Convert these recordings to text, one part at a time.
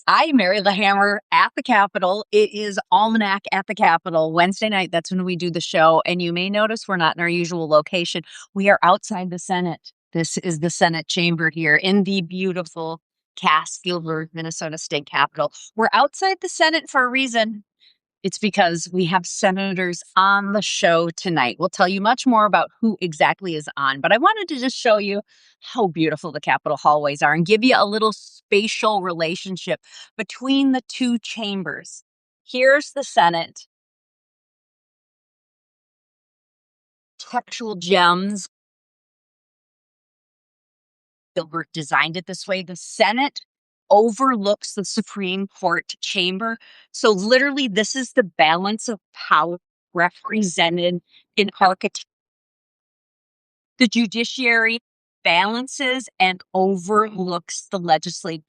I'm Mary Lahammer at the Capitol. It is Almanac at the Capitol. Wednesday night, that's when we do the show. And you may notice we're not in our usual location. We are outside the Senate. This is the Senate chamber here in the beautiful Cass-Gilbert, Minnesota State Capitol. We're outside the Senate for a reason. It's because we have senators on the show tonight. We'll tell you much more about who exactly is on, but I wanted to just show you how beautiful the Capitol hallways are and give you a little spatial relationship between the two chambers. Here's the Senate. Textual gems. Gilbert designed it this way. The Senate overlooks the Supreme Court chamber. So literally, this is the balance of power represented in architecture. The judiciary balances and overlooks the legislative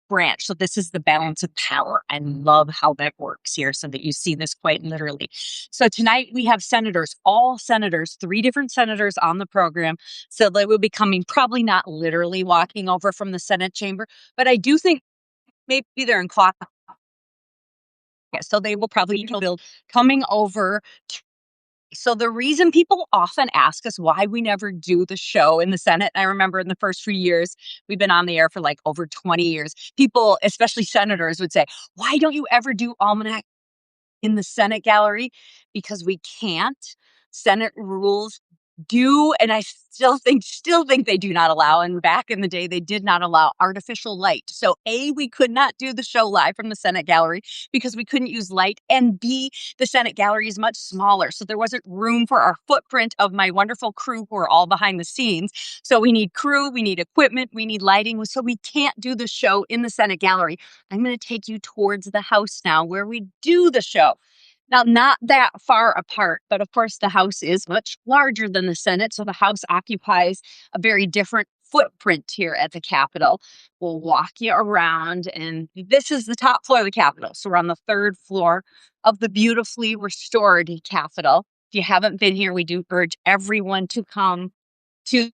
branch. So this is the balance of power. I love how that works here so that you see this quite literally. So tonight we have senators, all senators, 3 different senators on the program. So they will be coming, probably not literally walking over from the Senate chamber, but I do think maybe they're in clock. So they will probably be coming over. So the reason people often ask us why we never do the show in the Senate, I remember in the first few years, we've been on the air for like over 20 years. People, especially senators, would say, why don't you ever do Almanac in the Senate gallery? Because we can't. Senate rules do, and I still think they do not allow, and back in the day they did not allow artificial light. So A, we could not do the show live from the Senate gallery because we couldn't use light, and B, the Senate gallery is much smaller, so there wasn't room for our footprint of my wonderful crew who are all behind the scenes. So we need crew, we need equipment, we need lighting, so we can't do the show in the Senate gallery. I'm going to take you towards the House now where we do the show. Now, not that far apart, but of course, the House is much larger than the Senate. So the House occupies a very different footprint here at the Capitol. We'll walk you around, and this is the top floor of the Capitol. So we're on the 3rd floor of the beautifully restored Capitol. If you haven't been here, we do urge everyone to come to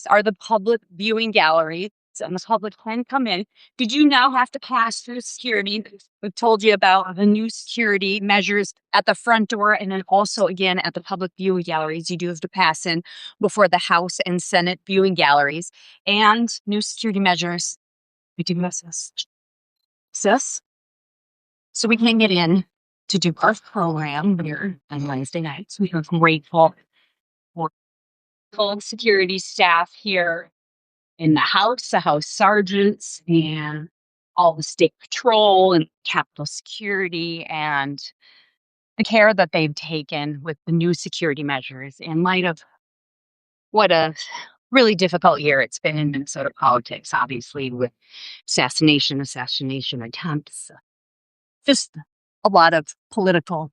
are the public viewing galleries, and the public can come in. Did you now have to pass through security? We've told you about the new security measures at the front door, and then also again at the public viewing galleries. You do have to pass in before the House and Senate viewing galleries, and new security measures. We do assist. So we can get in to do our program here on Wednesday nights. We are grateful for full security staff here in the House sergeants, and all the state patrol and Capitol security, and the care that they've taken with the new security measures in light of what a really difficult year it's been in Minnesota politics, obviously, with assassination attempts, just a lot of political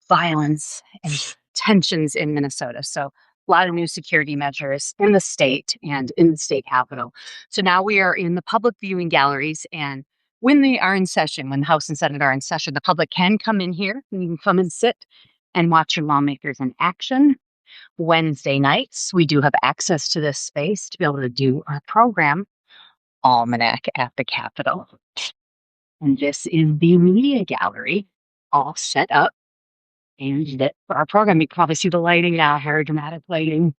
violence and tensions in Minnesota. So a lot of new security measures in the state and in the state capitol. So now we are in the public viewing galleries, and when they are in session, when the House and Senate are in session, the public can come in here and you can come and sit and watch your lawmakers in action. Wednesday nights, we do have access to this space to be able to do our program, Almanac at the Capitol. And this is the media gallery, all set up. And that for our program, you can probably see the lighting now, very dramatic lighting.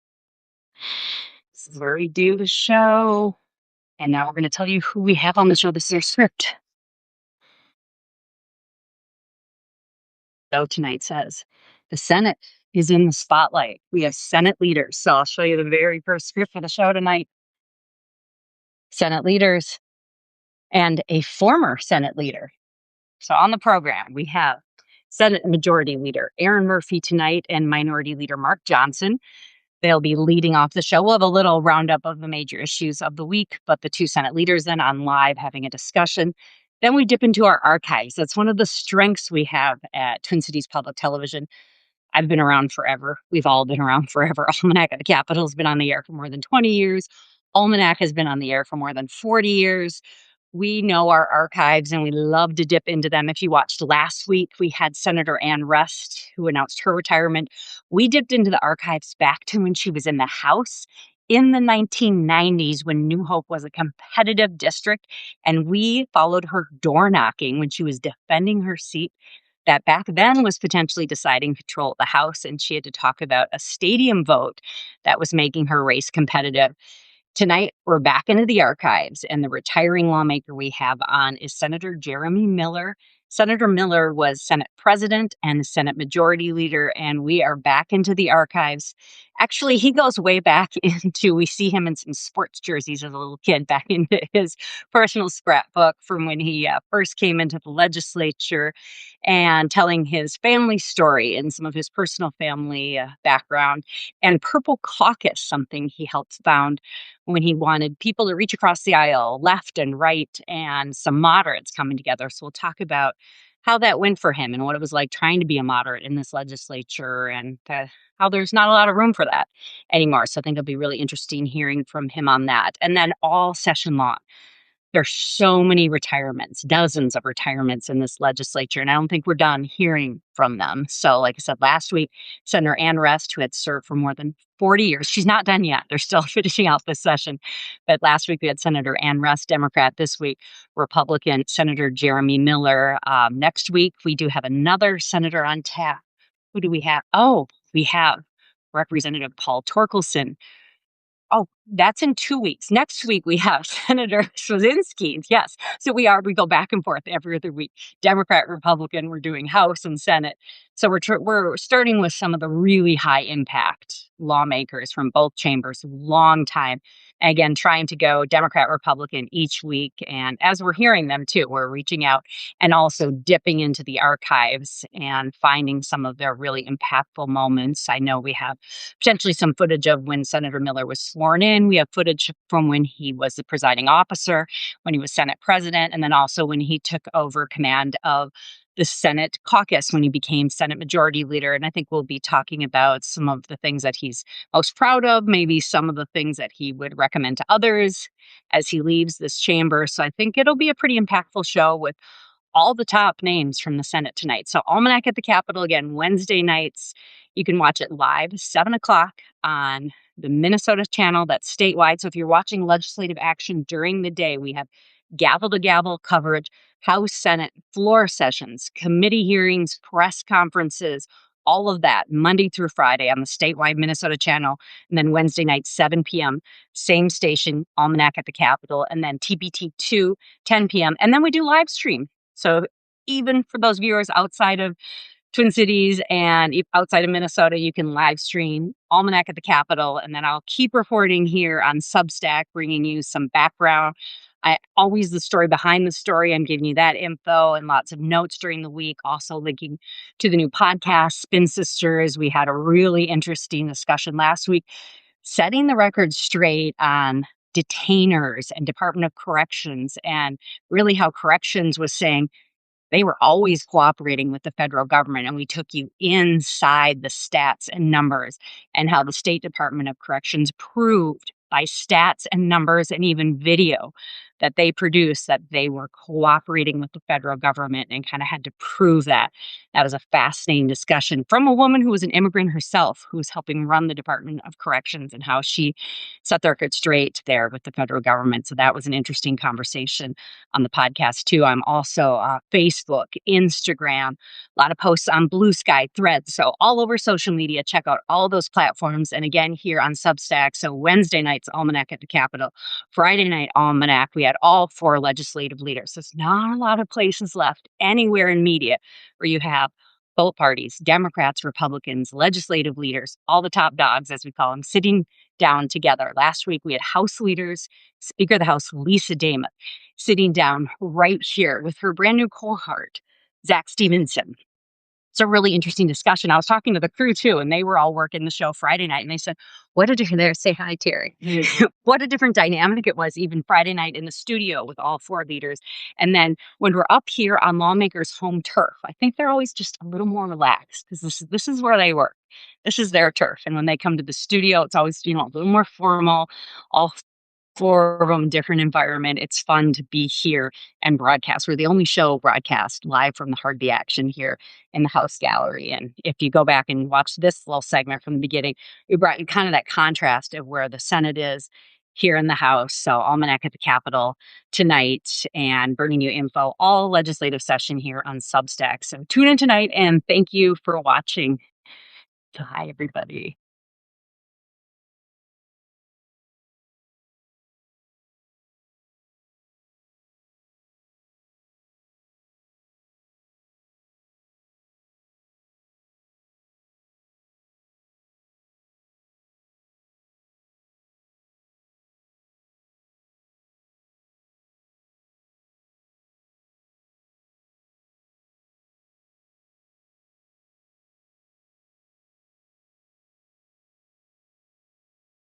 This is where we do the show. And now we're going to tell you who we have on the show. This is our script. So tonight says, the Senate is in the spotlight. We have Senate leaders. So I'll show you the very first script for the show tonight. Senate leaders and a former Senate leader. So on the program, we have Senate Majority Leader Aaron Murphy tonight and Minority Leader Mark Johnson. They'll be leading off the show. We'll have a little roundup of the major issues of the week, but the 2 Senate leaders then on live having a discussion. Then we dip into our archives. That's one of the strengths we have at Twin Cities Public Television. I've been around forever. We've all been around forever. Almanac at the Capitol has been on the air for more than 20 years. Almanac has been on the air for more than 40 years. We know our archives and we love to dip into them. If you watched last week, we had Senator Ann Rust, who announced her retirement. We dipped into the archives back to when she was in the House in the 1990s when New Hope was a competitive district, and we followed her door knocking when she was defending her seat that back then was potentially deciding control of the House, and she had to talk about a stadium vote that was making her race competitive. Tonight, we're back into the archives, and the retiring lawmaker we have on is Senator Jeremy Miller. Senator Miller was Senate President and Senate Majority Leader, and we are back into the archives. Actually, he goes way back into, we see him in some sports jerseys as a little kid, back into his personal scrapbook from when he first came into the legislature and telling his family story and some of his personal family background. And Purple Caucus, something he helped found when he wanted people to reach across the aisle, left and right, and some moderates coming together. So we'll talk about how that went for him and what it was like trying to be a moderate in this legislature, and how there's not a lot of room for that anymore. So I think it'll be really interesting hearing from him on that. And then all session long, there's so many retirements, dozens of retirements in this legislature, and I don't think we're done hearing from them. So, like I said, last week, Senator Ann Rest, who had served for more than 40 years, she's not done yet. They're still finishing out this session. But last week, we had Senator Ann Rest, Democrat. This week, Republican Senator Jeremy Miller. Next week, we do have another senator on tap. Who do we have? Oh, we have Representative Paul Torkelson. Oh, that's in 2 weeks. Next week, we have Senator Straczynski. Yes. So we go back and forth every other week. Democrat, Republican, we're doing House and Senate. So we're starting with some of the really high impact lawmakers from both chambers, long time. Again, trying to go Democrat, Republican each week. And as we're hearing them too, we're reaching out and also dipping into the archives and finding some of their really impactful moments. I know we have potentially some footage of when Senator Miller was sworn in. We have footage from when he was the presiding officer, when he was Senate president, and then also when he took over command of the Senate caucus when he became Senate Majority Leader. And I think we'll be talking about some of the things that he's most proud of, maybe some of the things that he would recommend to others as he leaves this chamber. So I think it'll be a pretty impactful show with all the top names from the Senate tonight. So Almanac at the Capitol again, Wednesday nights. You can watch it live, 7 o'clock on the Minnesota channel. That's statewide. So if you're watching legislative action during the day, we have gavel to gavel coverage, House, Senate, floor sessions, committee hearings, press conferences, all of that Monday through Friday on the statewide Minnesota channel. And then Wednesday night, 7 p.m., same station, Almanac at the Capitol. And then TBT2, 10 p.m. And then we do live stream. So even for those viewers outside of Twin Cities and outside of Minnesota, you can live stream Almanac at the Capitol. And then I'll keep reporting here on Substack, bringing you some background. Always the story behind the story. I'm giving you that info and lots of notes during the week. Also linking to the new podcast, Spin Sisters. We had a really interesting discussion last week, setting the record straight on detainers and Department of Corrections, and really how corrections was saying they were always cooperating with the federal government. And we took you inside the stats and numbers, and how the State Department of Corrections proved by stats and numbers and even video that they produced that they were cooperating with the federal government, and kind of had to prove that. That was a fascinating discussion from a woman who was an immigrant herself, who was helping run the Department of Corrections, and how she set the record straight there with the federal government. So that was an interesting conversation on the podcast too. I'm also Facebook, Instagram, a lot of posts on Blue Sky, Threads. So all over social media, check out all those platforms. And again, here on Substack. So Wednesday night's Almanac at the Capitol, Friday night Almanac. We had all 4 legislative leaders. There's not a lot of places left anywhere in media where you have both parties, Democrats, Republicans, legislative leaders, all the top dogs, as we call them, sitting down together. Last week, we had House leaders, Speaker of the House, Lisa Damon, sitting down right here with her brand new cohort, Zach Stevenson. It's a really interesting discussion. I was talking to the crew too, and they were all working the show Friday night, and they said, what a different, there, say hi, Terry. What a different dynamic it was even Friday night in the studio with all 4 leaders. And then when we're up here on lawmakers' home turf, I think they're always just a little more relaxed, because this is where they work. This is their turf. And when they come to the studio, it's always, a little more formal, all four of them, different environment. It's fun to be here and broadcast. We're the only show broadcast live from the Hardby Action here in the House Gallery. And if you go back and watch this little segment from the beginning, we brought you kind of that contrast of where the Senate is here in the House. So Almanac at the Capitol tonight and bringing you info all legislative session here on Substack. So tune in tonight and thank you for watching. Bye, everybody.